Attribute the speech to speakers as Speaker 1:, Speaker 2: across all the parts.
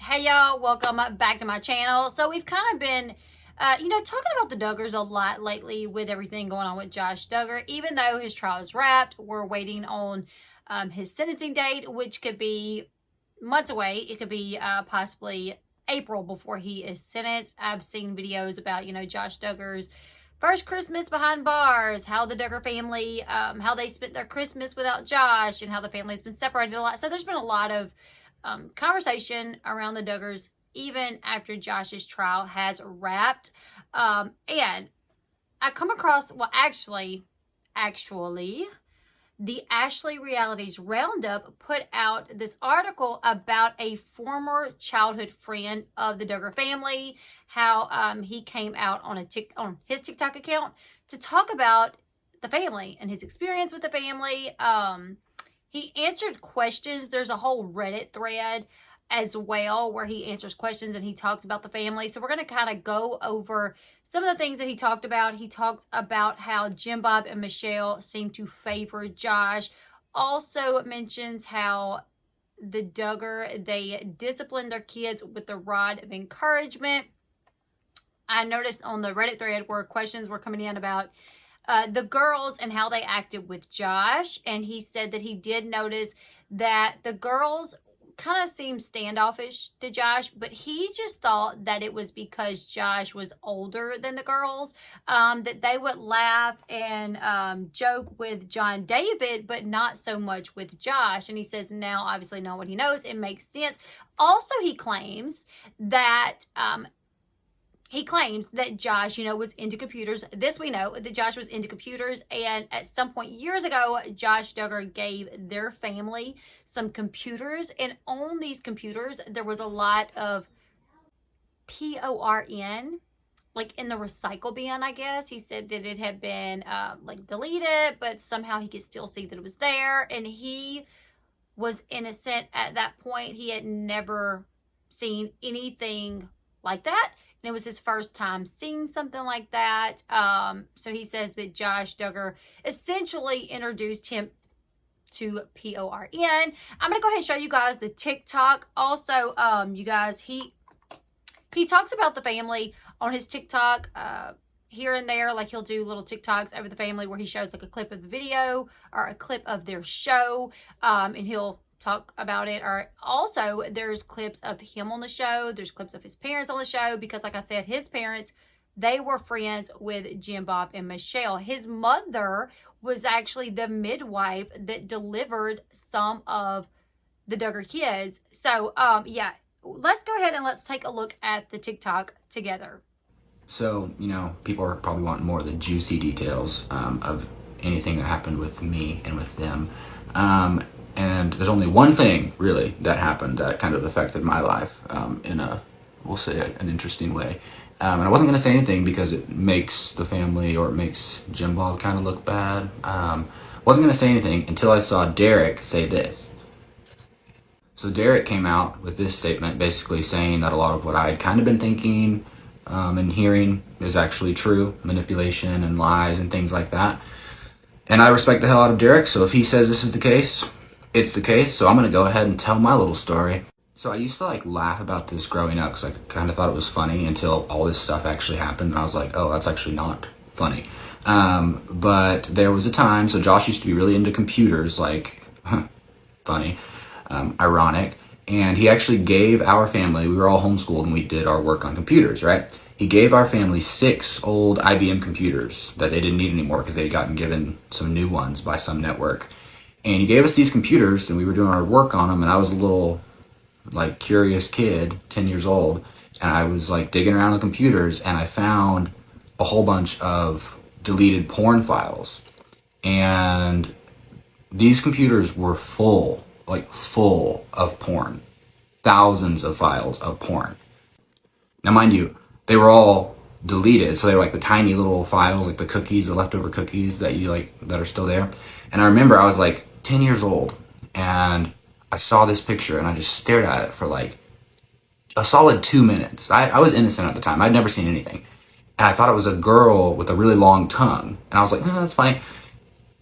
Speaker 1: Hey y'all, welcome back to my channel. So we've kind of been, talking about the Duggars a lot lately with everything going on with Josh Duggar. Even though his trial is wrapped, we're waiting on his sentencing date, which could be months away. It could be possibly April before he is sentenced. I've seen videos about, Josh Duggar's first Christmas behind bars, how the Duggar family, how they spent their Christmas without Josh, and how the family's been separated a lot. So there's been a lot of conversation around the Duggars even after Josh's trial has wrapped. And I come across, actually, the Ashley Realities Roundup put out this article about a former childhood friend of the Duggar family, how he came out on his TikTok account to talk about the family and his experience with the family. He answered questions. There's a whole Reddit thread as well where he answers questions and he talks about the family. So we're going to kind of go over some of the things that he talked about. He talks about how Jim Bob and Michelle seem to favor Josh. Also mentions how the Duggar, they discipline their kids with the rod of encouragement. I noticed on the Reddit thread where questions were coming in about the girls and how they acted with Josh. And he said that he did notice that the girls kind of seemed standoffish to Josh, but he just thought that it was because Josh was older than the girls, that they would laugh and joke with John David, but not so much with Josh. And he says now, obviously knowing what he knows, it makes sense. Also, he claims that Josh, was into computers. This we know, that Josh was into computers. And at some point years ago, Josh Duggar gave their family some computers. And on these computers, there was a lot of PORN, like in the recycle bin, I guess. He said that it had been deleted, but somehow he could still see that it was there. And he was innocent at that point. He had never seen anything like that. And it was his first time seeing something like that. So he says that Josh Duggar essentially introduced him to PORN. I'm going to go ahead and show you guys the TikTok. Also, you guys, he talks about the family on his TikTok here and there. Like he'll do little TikToks over the family where he shows like a clip of the video or a clip of their show. And he'll talk about it. Or also there's clips of him on the show. There's clips of his parents on the show because like I said, his parents, they were friends with Jim Bob and Michelle. His mother was actually the midwife that delivered some of the Duggar kids. So yeah, let's go ahead and let's take a look at the TikTok together.
Speaker 2: So, people are probably wanting more of the juicy details of anything that happened with me and with them. And there's only one thing, really, that happened that kind of affected my life in we'll say, an interesting way. And I wasn't going to say anything because it makes the family or it makes Jim Bob kind of look bad. Wasn't going to say anything until I saw Derek say this. So Derek came out with this statement basically saying that a lot of what I had kind of been thinking and hearing is actually true, manipulation and lies and things like that. And I respect the hell out of Derek, so if he says this is the case, it's the case. So I'm going to go ahead and tell my little story. So I used to laugh about this growing up because I kind of thought it was funny until all this stuff actually happened. And I was like, oh, that's actually not funny. But there was a time, so Josh used to be really into computers, funny, ironic. And he actually gave our family, we were all homeschooled and we did our work on computers, right? He gave our family 6 old IBM computers that they didn't need anymore because they had gotten given some new ones by some network. And he gave us these computers and we were doing our work on them. And I was a little curious kid, 10 years old. And I was digging around the computers and I found a whole bunch of deleted porn files. And these computers were full of porn. Thousands of files of porn. Now, mind you, they were all deleted. So they were the tiny little files, the cookies, the leftover cookies that that are still there. And I remember I was 10 years old and I saw this picture and I just stared at it for a solid 2 minutes. I was innocent at the time. I'd never seen anything. And I thought it was a girl with a really long tongue. And I was like, oh, that's funny.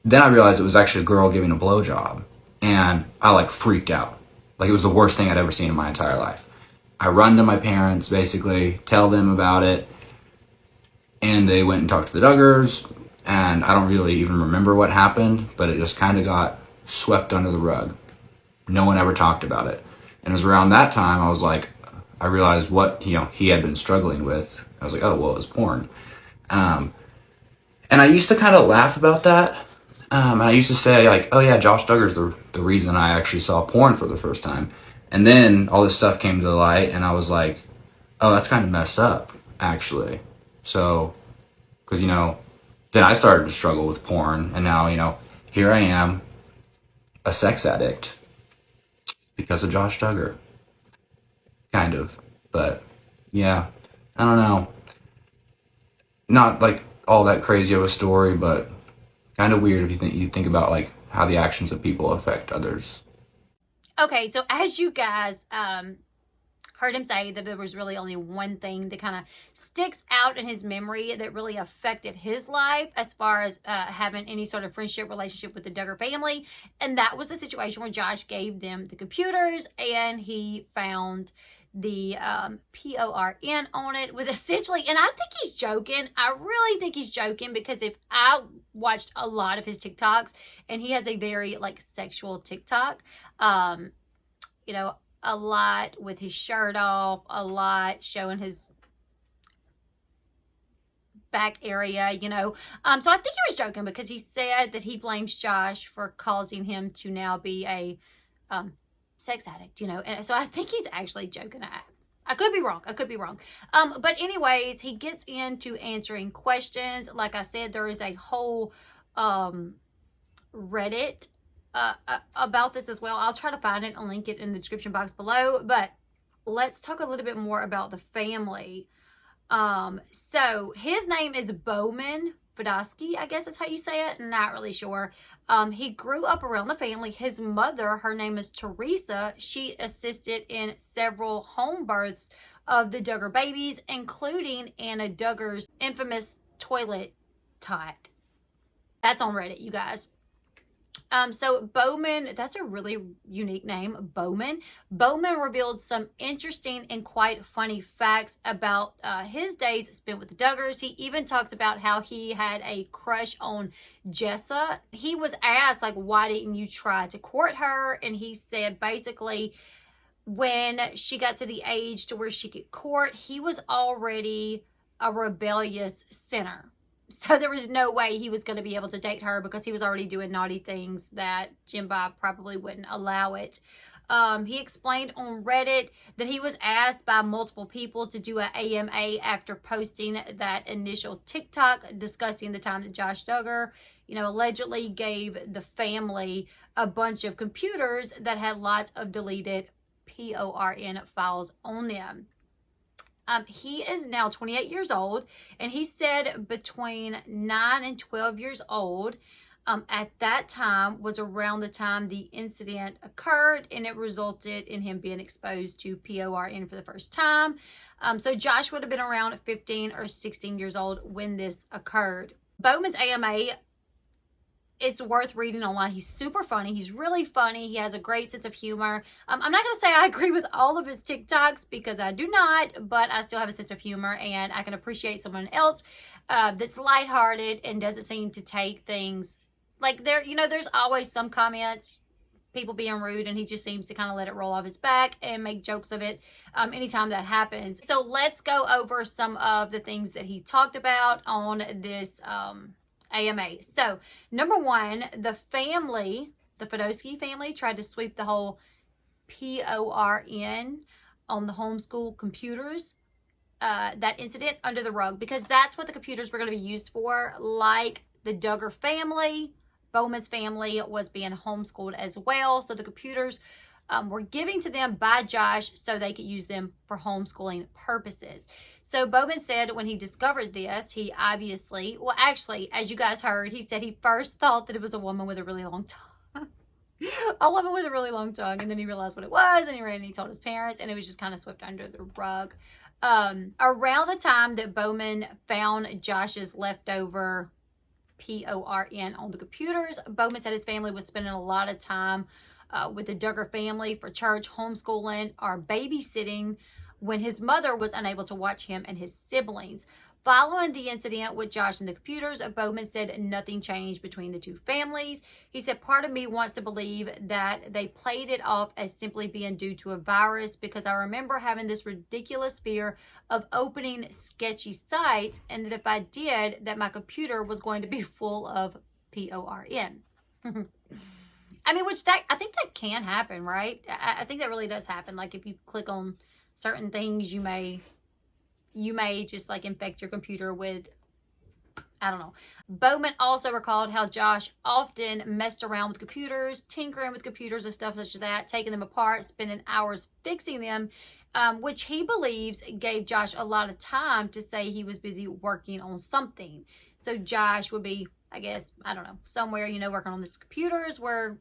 Speaker 2: Then I realized it was actually a girl giving a blowjob. And I freaked out. It was the worst thing I'd ever seen in my entire life. I run to my parents, basically, tell them about it, and they went and talked to the Duggars, and I don't really even remember what happened, but it just kind of got swept under the rug. No one ever talked about it. And it was around that time I was like, I realized what he had been struggling with. I was like, oh, well, it was porn. And I used to kind of laugh about that. And I used to say, like, oh yeah, Josh Duggar's the reason I actually saw porn for the first time. And then all this stuff came to the light, and I was like, oh, that's kind of messed up, actually. So, because, then I started to struggle with porn, and now, here I am, a sex addict because of Josh Duggar. Kind of. But, yeah, I don't know. Not, like, all that crazy of a story, but kind of weird if you think about, like, how the actions of people affect others.
Speaker 1: Okay, so as you guys heard him say, that there was really only one thing that kind of sticks out in his memory that really affected his life as far as having any sort of friendship relationship with the Duggar family, and that was the situation where Josh gave them the computers and he found the PORN on it with essentially, and I think he's joking. I really think he's joking, because if I watched a lot of his TikToks, and he has a very like sexual TikTok, a lot with his shirt off, a lot showing his back area, so I think he was joking, because he said that he blames Josh for causing him to now be a sex addict, and so I think he's actually joking. I could be wrong. But anyways, he gets into answering questions. Like I said, there is a whole Reddit about this as well. I'll try to find it and link it in the description box below, but let's talk a little bit more about the family. So his name is Bowman Fedosky, I guess that's how you say it. Not really sure. He grew up around the family. His mother, her name is Teresa. She assisted in several home births of the Duggar babies, including Jana Duggar's infamous toilet tot. That's on Reddit, you guys. So Bowman, that's a really unique name, Bowman. Bowman revealed some interesting and quite funny facts about his days spent with the Duggars. He even talks about how he had a crush on Jessa. He was asked, like, why didn't you try to court her? And he said, basically, when she got to the age to where she could court, he was already a rebellious sinner. So there was no way he was going to be able to date her, because he was already doing naughty things that Jim Bob probably wouldn't allow it. He explained on Reddit that he was asked by multiple people to do an AMA after posting that initial TikTok discussing the time that Josh Duggar, allegedly gave the family a bunch of computers that had lots of deleted PORN files on them. He is now 28 years old, and he said between 9 and 12 years old at that time was around the time the incident occurred, and it resulted in him being exposed to PORN for the first time. So Josh would have been around 15 or 16 years old when this occurred. Bowmans AMA, it's worth reading online. He's super funny. He's really funny. He has a great sense of humor. I'm not going to say I agree with all of his TikToks, because I do not, but I still have a sense of humor, and I can appreciate someone else that's lighthearted and doesn't seem to take things like there's always some comments, people being rude, and he just seems to kind of let it roll off his back and make jokes of it anytime that happens. So let's go over some of the things that he talked about on this AMA. So, number one, the Fedosky family tried to sweep the whole PORN on the homeschool computers, that incident, under the rug, because that's what the computers were going to be used for. Like the Duggar family, Bowman's family was being homeschooled as well. So the computers were given to them by Josh so they could use them for homeschooling purposes. So Bowman said when he discovered this, he obviously, well, actually, as you guys heard, he said he first thought that it was a woman with a really long tongue. A woman with a really long tongue, and then he realized what it was, and he ran and he told his parents, and it was just kind of swept under the rug. Around the time that Bowman found Josh's leftover PORN on the computers, Bowman said his family was spending a lot of time with the Duggar family for church, homeschooling, or babysitting when his mother was unable to watch him and his siblings. Following the incident with Josh and the computers, Bowman said nothing changed between the two families. He said, part of me wants to believe that they played it off as simply being due to a virus, because I remember having this ridiculous fear of opening sketchy sites, and that if I did, that my computer was going to be full of PORN. I mean, I think that can happen, right? I think that really does happen. Like if you click on certain things, you may just like infect your computer with, I don't know. Bowman also recalled how Josh often messed around with computers, tinkering with computers and stuff such as that, taking them apart, spending hours fixing them, which he believes gave Josh a lot of time to say he was busy working on something. So Josh would be, I guess, I don't know, somewhere, working on these computers where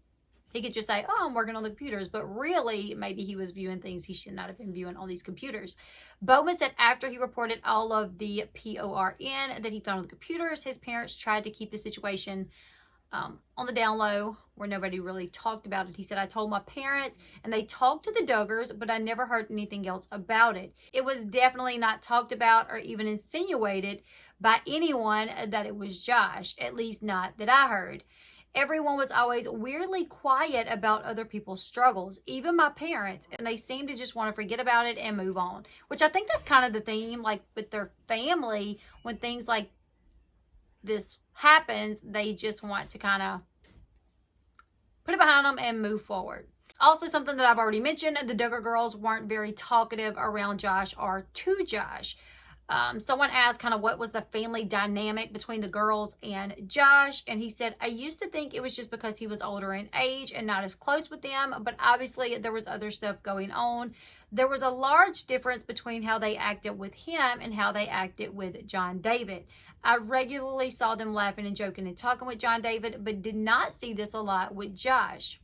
Speaker 1: he could just say, oh, I'm working on the computers. But really, maybe he was viewing things he should not have been viewing on these computers. Bowman said after he reported all of the PORN that he found on the computers, his parents tried to keep the situation on the down low where nobody really talked about it. He said, I told my parents and they talked to the Duggars, but I never heard anything else about it. It was definitely not talked about or even insinuated by anyone that it was Josh, at least not that I heard. Everyone was always weirdly quiet about other people's struggles, even my parents, and they seemed to just want to forget about it and move on, which I think that's kind of the theme, like with their family, when things like this happens, they just want to kind of put it behind them and move forward. Also, something that I've already mentioned, the Duggar girls weren't very talkative around Josh or to Josh. Someone asked kind of what was the family dynamic between the girls and Josh, and he said, I used to think it was just because he was older in age and not as close with them, but obviously there was other stuff going on. There was a large difference between how they acted with him and how they acted with John David. I regularly saw them laughing and joking and talking with John David, but did not see this a lot with Josh.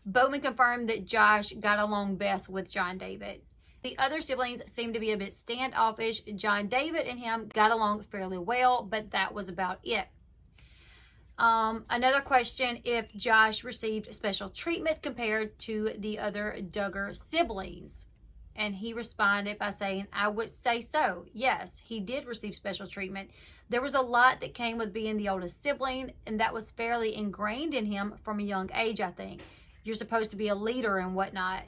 Speaker 1: Bowman confirmed that Josh got along best with John David. The other siblings seemed to be a bit standoffish. John David and him got along fairly well, but that was about it. Another question, if Josh received special treatment compared to the other Duggar siblings. And he responded by saying, I would say so. Yes, he did receive special treatment. There was a lot that came with being the oldest sibling, and that was fairly ingrained in him from a young age, I think. You're supposed to be a leader and whatnot.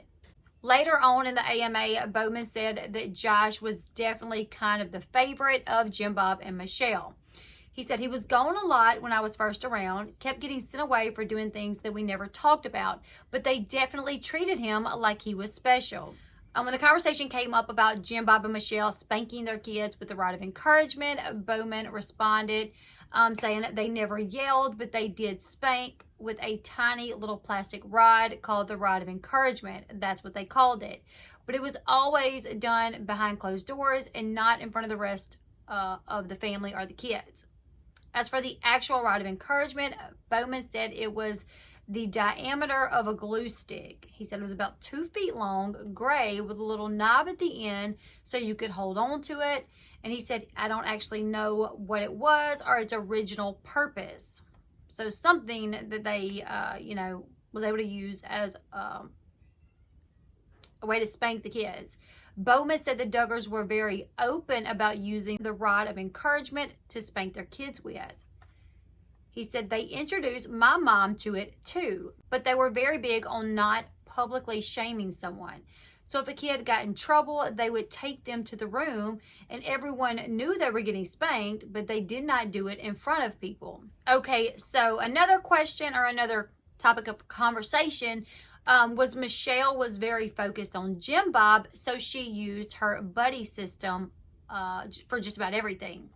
Speaker 1: Later on in the AMA, Bowman said that Josh was definitely kind of the favorite of Jim Bob and Michelle. He said he was gone a lot when I was first around, kept getting sent away for doing things that we never talked about, but they definitely treated him like he was special. When the conversation came up about Jim Bob and Michelle spanking their kids with the rod of encouragement, Bowman responded saying that they never yelled, but they did spank with a tiny little plastic rod called the rod of encouragement. That's what they called it. But it was always done behind closed doors and not in front of the rest of the family or the kids. As for the actual rod of encouragement, Bowman said it was the diameter of a glue stick. He said it was about 2 feet long, gray, with a little knob at the end so you could hold on to it. And he said, I don't actually know what it was or its original purpose. So something that they, was able to use as a way to spank the kids. Bowman said the Duggars were very open about using the rod of encouragement to spank their kids with. He said they introduced my mom to it too, but they were very big on not publicly shaming someone. So if a kid got in trouble, they would take them to the room and everyone knew they were getting spanked, but they did not do it in front of people. Okay, so another question or another topic of conversation was Michelle was very focused on Jim Bob, so she used her buddy system for just about everything.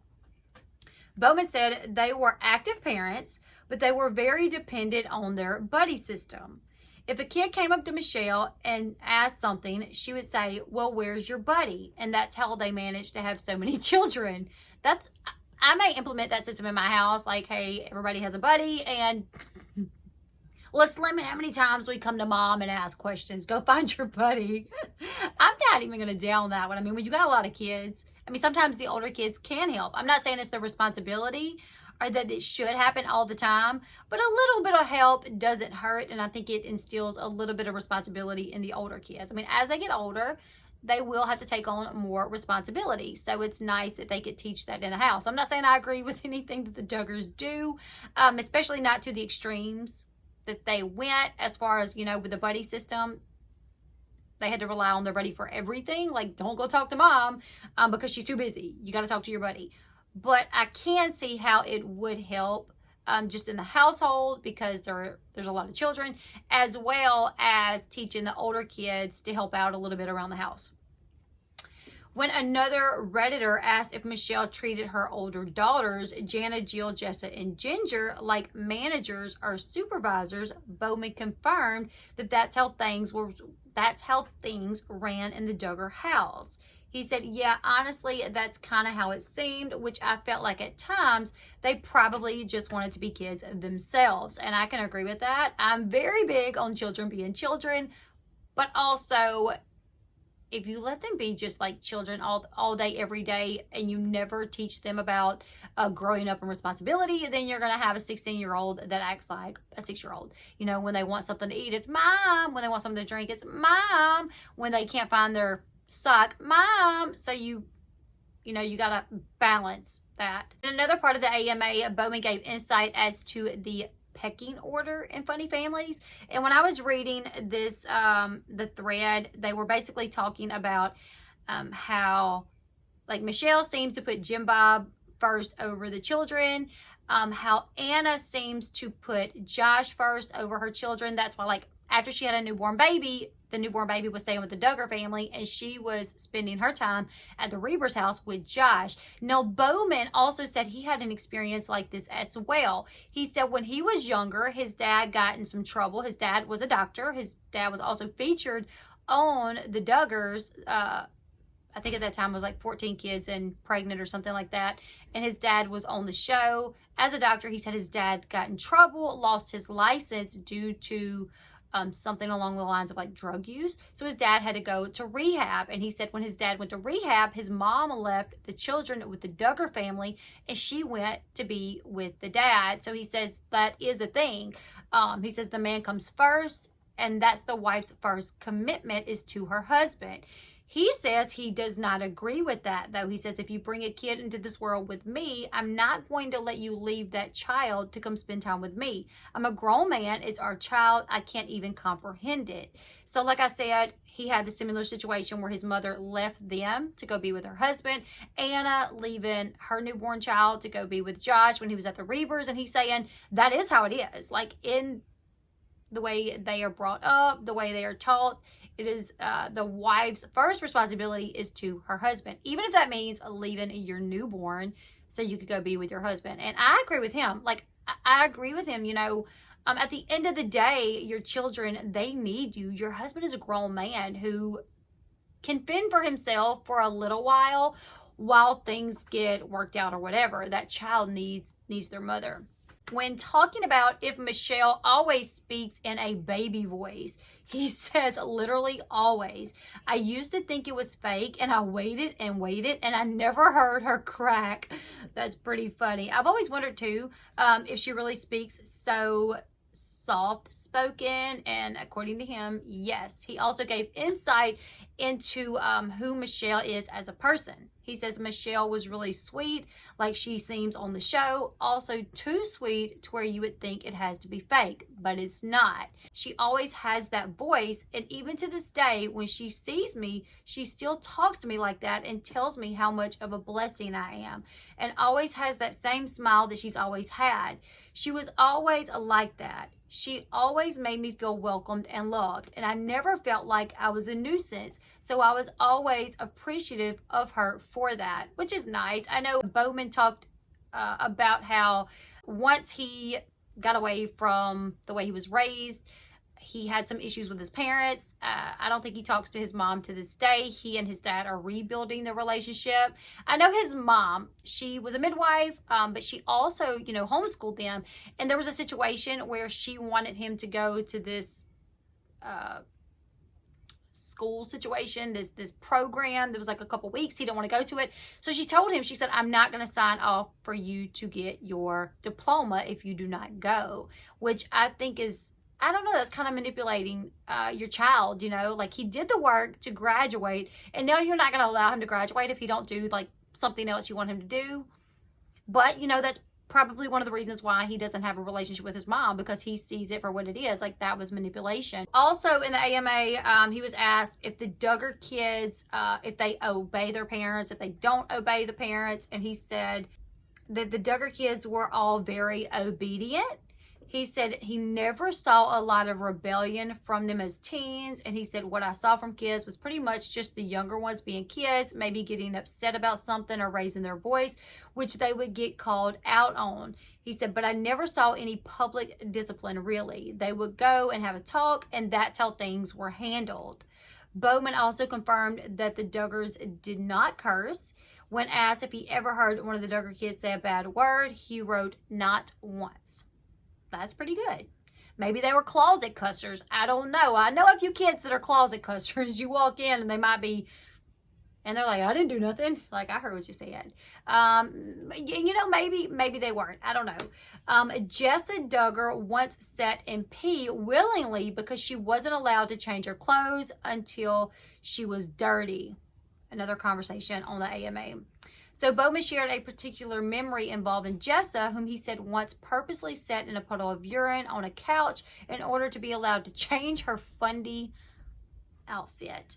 Speaker 1: Bowman said they were active parents, but they were very dependent on their buddy system. If a kid came up to Michelle and asked something, she would say, well, where's your buddy? And that's how they managed to have so many children. I may implement that system in my house. Like, hey, everybody has a buddy, and let's limit how many times we come to mom and ask questions. Go find your buddy. I'm not even going to down that one. I mean, when you got a lot of kids, sometimes the older kids can help. I'm not saying it's their responsibility or that it should happen all the time, but a little bit of help doesn't hurt, and I think it instills a little bit of responsibility in the older kids. As they get older, they will have to take on more responsibility. So it's nice that they could teach that in the house. I'm not saying I agree with anything that the Duggars do, especially not to the extremes that they went as far as, you know, with the buddy system. They had to rely on their buddy for everything. Like, don't go talk to mom because she's too busy. You got to talk to your buddy. But I can see how it would help just in the household, because there's a lot of children, as well as teaching the older kids to help out a little bit around the house. When another Redditor asked if Michelle treated her older daughters, Jana, Jill, Jessa, and Ginger, like managers or supervisors, Bowman confirmed that that's how things ran in the Duggar house. He said, yeah, honestly, that's kind of how it seemed, which I felt like at times they probably just wanted to be kids themselves. And I can agree with that. I'm very big on children being children, but also if you let them be just like children all day, every day, and you never teach them about growing up and responsibility, then you're going to have a 16-year-old that acts like a 6-year-old. You know, when they want something to eat, it's mom. When they want something to drink, it's mom. When they can't find their sock, mom. So you got to balance that. In another part of the AMA, Bowman gave insight as to the pecking order in funny families. And when I was reading this, the thread, they were basically talking about how, like, Michelle seems to put Jim Bob first over the children, how Anna seems to put Josh first over her children. That's why, like, after she had a newborn baby, the newborn baby was staying with the Duggar family, and she was spending her time at the Reber's house with Josh. Now, Bowman also said he had an experience like this as well. He said when he was younger, his dad got in some trouble. His dad was a doctor. His dad was also featured on the Duggars. I think at that time it was like 14 kids and pregnant or something like that. And his dad was on the show as a doctor. He said his dad got in trouble, lost his license due to something along the lines of like drug use. So his dad had to go to rehab. And he said when his dad went to rehab, his mom left the children with the Duggar family and she went to be with the dad. So he says that is a thing. He says the man comes first, and that's the wife's first commitment is to her husband. He says he does not agree with that, though. He says, if you bring a kid into this world with me, I'm not going to let you leave that child to come spend time with me. I'm a grown man. It's our child. I can't even comprehend it. So like I said, he had the similar situation where his mother left them to go be with her husband. Anna leaving her newborn child to go be with Josh when he was at the Reber's. And he's saying that is how it is. Like in the way they are brought up, the way they are taught, it is the wife's first responsibility is to her husband, even if that means leaving your newborn so you could go be with your husband. And I agree with him. Like, I agree with him, you know. At the end of the day, your children, they need you. Your husband is a grown man who can fend for himself for a little while things get worked out or whatever. That child needs their mother. When talking about if Michelle always speaks in a baby voice, he says literally always. I used to think it was fake, and I waited and I never heard her crack. That's pretty funny. I've always wondered too if she really speaks so soft spoken, and according to him, yes. He also gave insight into who Michelle is as a person. He says Michelle was really sweet, like she seems on the show. Also too sweet to where you would think it has to be fake, but it's not. She always has that voice, and even to this day, when she sees me, she still talks to me like that and tells me how much of a blessing I am, and always has that same smile that she's always had. She was always like that. She always made me feel welcomed and loved, and I never felt like I was a nuisance. So I was always appreciative of her for that, which is nice. I know Bowman talked about how once he got away from the way he was raised, he had some issues with his parents. I don't think he talks to his mom to this day. He and his dad are rebuilding the relationship. I know his mom, she was a midwife, but she also, you know, homeschooled them. And there was a situation where she wanted him to go to this school situation, this program that was like a couple weeks. He didn't want to go to it. So she told him, she said, I'm not going to sign off for you to get your diploma if you do not go, which I think is I don't know, that's kind of manipulating your child, you know, like he did the work to graduate and now you're not going to allow him to graduate if he don't do like something else you want him to do. But, you know, that's probably one of the reasons why he doesn't have a relationship with his mom, because he sees it for what it is. Like, that was manipulation. Also in the AMA, he was asked if the Duggar kids, if they obey their parents, if they don't obey the parents. And he said that the Duggar kids were all very obedient. He said he never saw a lot of rebellion from them as teens. And he said, what I saw from kids was pretty much just the younger ones being kids, maybe getting upset about something or raising their voice, which they would get called out on. He said, but I never saw any public discipline, really. They would go and have a talk, and that's how things were handled. Bowman also confirmed that the Duggars did not curse. When asked if he ever heard one of the Duggar kids say a bad word, he wrote, not once. That's pretty good. Maybe they were closet cussers. I don't know. I know a few kids that are closet cussers. You walk in and they might be, and they're like, I didn't do nothing. Like, I heard what you said. You know, maybe they weren't. I don't know. Jessa Duggar once sat in pee willingly because she wasn't allowed to change her clothes until she was dirty. Another conversation on the AMA. So Bowman shared a particular memory involving Jessa, whom he said once purposely sat in a puddle of urine on a couch in order to be allowed to change her fundy outfit.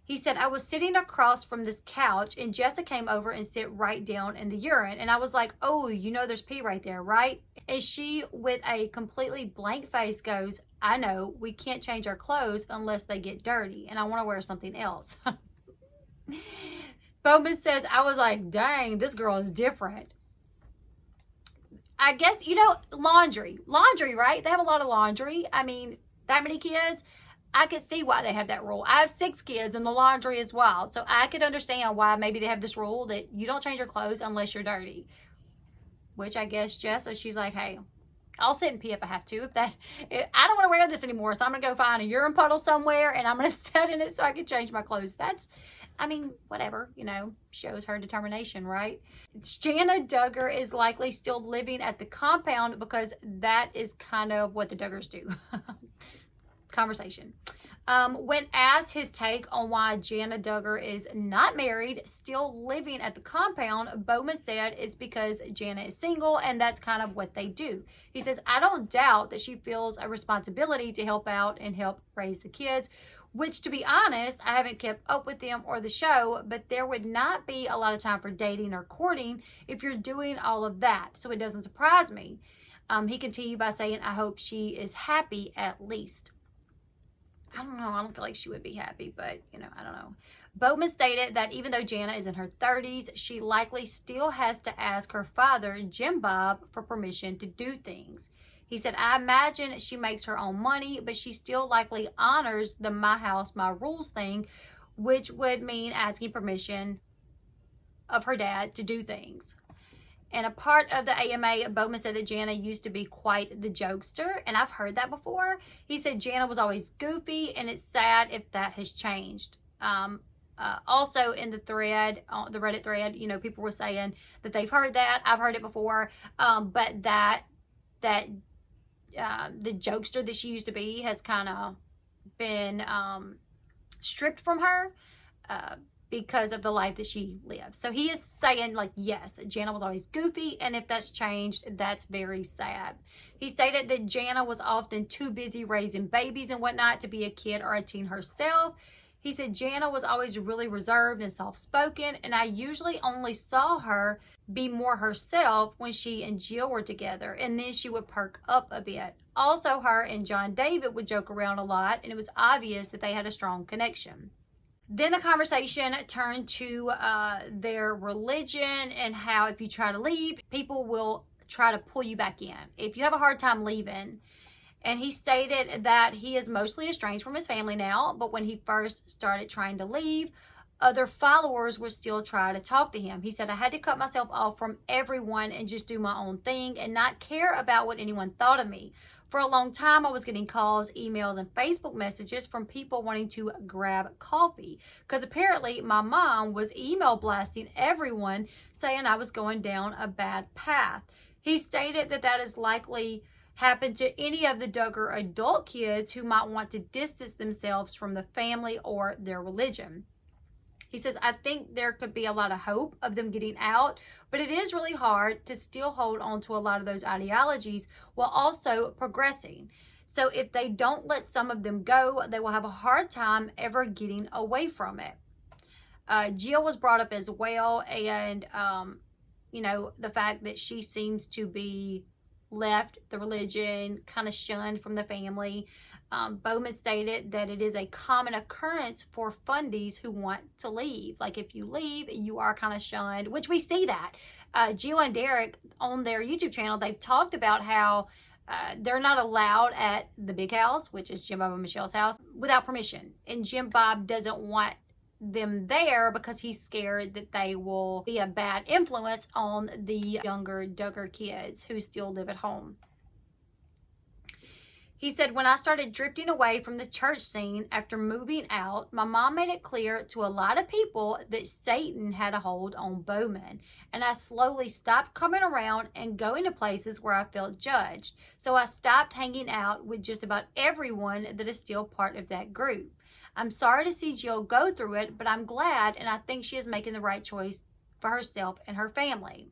Speaker 1: He said, I was sitting across from this couch and Jessa came over and sat right down in the urine. And I was like, oh, you know there's pee right there, right? And she, with a completely blank face, goes, I know, we can't change our clothes unless they get dirty. And I want to wear something else. Bowman says, I was like, dang, this girl is different. I guess, you know, laundry, right? They have a lot of laundry. I mean, that many kids, I could see why they have that rule. I have 6 kids and the laundry is wild. So I could understand why maybe they have this rule that you don't change your clothes unless you're dirty. Which I guess Jessa, she's like, hey, I'll sit and pee if I have to. I don't want to wear this anymore. So I'm going to go find a urine puddle somewhere and I'm going to sit in it so I can change my clothes. I mean, whatever, you know, shows her determination, right? Jana Duggar is likely still living at the compound because that is kind of what the Duggars do. Conversation. When asked his take on why Jana Duggar is not married, still living at the compound, Bowman said it's because Jana is single and that's kind of what they do. He says, I don't doubt that she feels a responsibility to help out and help raise the kids, which, to be honest, I haven't kept up with them or the show, but there would not be a lot of time for dating or courting if you're doing all of that. So it doesn't surprise me. He continued by saying, I hope she is happy at least. I don't know. I don't feel like she would be happy, but, you know, I don't know. Bowman stated that even though Jana is in her 30s, she likely still has to ask her father, Jim Bob, for permission to do things. He said, I imagine she makes her own money, but she still likely honors the my house, my rules thing, which would mean asking permission of her dad to do things. And a part of the AMA, Bowman said that Jana used to be quite the jokester, and I've heard that before. He said Jana was always goofy, and it's sad if that has changed. Also in the thread, the Reddit thread, you know, people were saying that they've heard that. I've heard it before, but that the jokester that she used to be has kind of been stripped from her because of the life that she lives. So he is saying, like, yes, Jana was always goofy, and if that's changed, that's very sad. He stated that Jana was often too busy raising babies and whatnot to be a kid or a teen herself. He said Jana was always really reserved and soft-spoken, and I usually only saw her be more herself when she and Jill were together, and then she would perk up a bit. Also, her and John David would joke around a lot, and it was obvious that they had a strong connection. Then the conversation turned to their religion and how if you try to leave, people will try to pull you back in if you have a hard time leaving. And he stated that he is mostly estranged from his family now, but when he first started trying to leave, other followers would still try to talk to him. He said, I had to cut myself off from everyone and just do my own thing and not care about what anyone thought of me. For a long time, I was getting calls, emails, and Facebook messages from people wanting to grab coffee because apparently my mom was email blasting everyone saying I was going down a bad path. He stated that that is likely happen to any of the Duggar adult kids who might want to distance themselves from the family or their religion. He says, I think there could be a lot of hope of them getting out, but it is really hard to still hold on to a lot of those ideologies while also progressing. So if they don't let some of them go, they will have a hard time ever getting away from it. Jill was brought up as well, and, you know, the fact that she seems to be left the religion, kind of shunned from the family. Bowman stated that it is a common occurrence for fundies who want to leave. Like if you leave, you are kind of shunned, which we see that. Jill and Derek on their YouTube channel, they've talked about how they're not allowed at the big house, which is Jim Bob and Michelle's house, without permission. And Jim Bob doesn't want them there because he's scared that they will be a bad influence on the younger Duggar kids who still live at home. He said, when I started drifting away from the church scene after moving out, my mom made it clear to a lot of people that Satan had a hold on Bowman. And I slowly stopped coming around and going to places where I felt judged. So I stopped hanging out with just about everyone that is still part of that group. I'm sorry to see Jill go through it, but I'm glad, and I think she is making the right choice for herself and her family.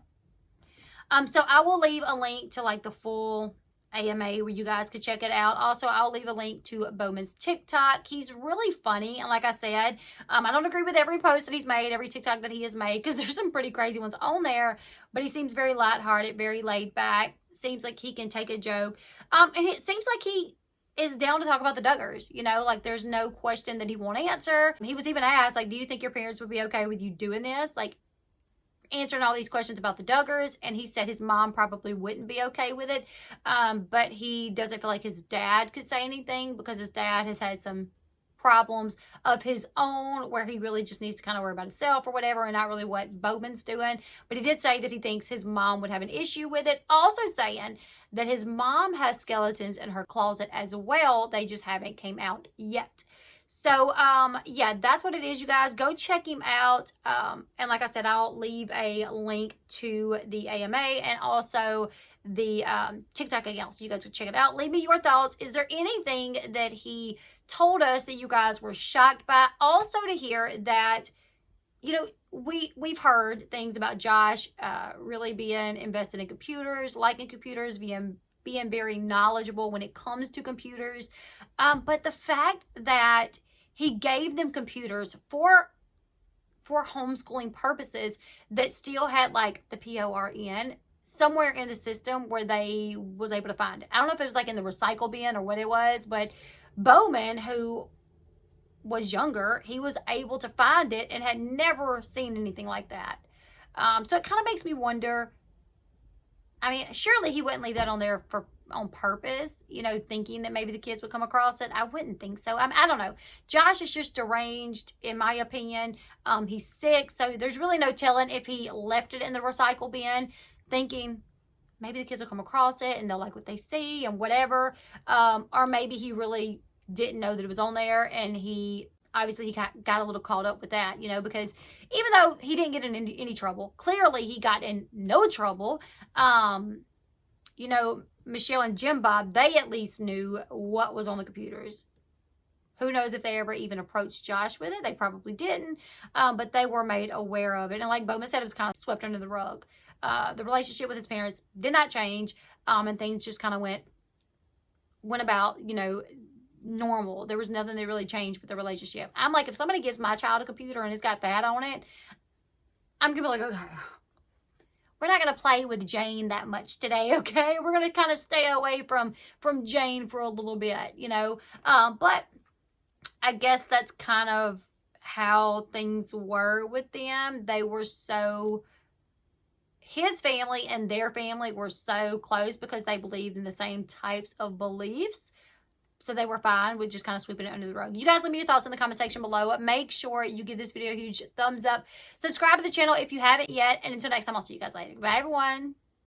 Speaker 1: So I will leave a link to like the full AMA where you guys could check it out. Also, I'll leave a link to Bowman's TikTok. He's really funny, and like I said, I don't agree with every post that he's made, every TikTok that he has made, because there's some pretty crazy ones on there, but he seems very lighthearted, very laid back. Seems like he can take a joke, and it seems like he is down to talk about the Duggars, you know, like there's no question that he won't answer. He was even asked, like, do you think your parents would be okay with you doing this? Like, answering all these questions about the Duggars, and he said his mom probably wouldn't be okay with it, but he doesn't feel like his dad could say anything because his dad has had some problems of his own where he really just needs to kind of worry about himself or whatever, and not really what Bowman's doing. But he did say that he thinks his mom would have an issue with it, also saying that his mom has skeletons in her closet as well. They just haven't came out yet. So, yeah, that's what it is, you guys. Go check him out. And like I said, I'll leave a link to the AMA and also the TikTok account, so you guys can check it out. Leave me your thoughts. Is there anything that he told us that you guys were shocked by? Also to hear that, you know, we've heard things about Josh really being invested in computers, liking computers, being very knowledgeable when it comes to computers. But the fact that he gave them computers for homeschooling purposes that still had like the PORN somewhere in the system where they was able to find it. I don't know if it was like in the recycle bin or what it was, but Bowman, who was younger, he was able to find it and had never seen anything like that. So it kind of makes me wonder, I mean, surely he wouldn't leave that on there on purpose, you know, thinking that maybe the kids would come across it. I wouldn't think so. I don't know. Josh is just deranged, in my opinion. He's sick, so there's really no telling if he left it in the recycle bin thinking maybe the kids will come across it and they'll like what they see and whatever. Or maybe he really didn't know that it was on there, and he obviously got a little caught up with that, you know, because even though he didn't get in any trouble, clearly he got in no trouble. You know, Michelle and Jim Bob, they at least knew what was on the computers. Who knows if they ever even approached Josh with it? They probably didn't, but they were made aware of it. And like Bowman said, it was kind of swept under the rug. The relationship with his parents did not change, and things just kind of went about, you know, normal. There was nothing that really changed with the relationship. I'm like, if somebody gives my child a computer and it's got that on it, I'm going to be like, okay, we're not going to play with Jane that much today, okay? We're going to kind of stay away from Jane for a little bit, you know? But I guess that's kind of how things were with them. They were so, his family and their family were so close because they believed in the same types of beliefs. So they were fine with just kind of sweeping it under the rug. You guys leave me your thoughts in the comment section below. Make sure you give this video a huge thumbs up. Subscribe to the channel if you haven't yet. And until next time, I'll see you guys later. Bye, everyone.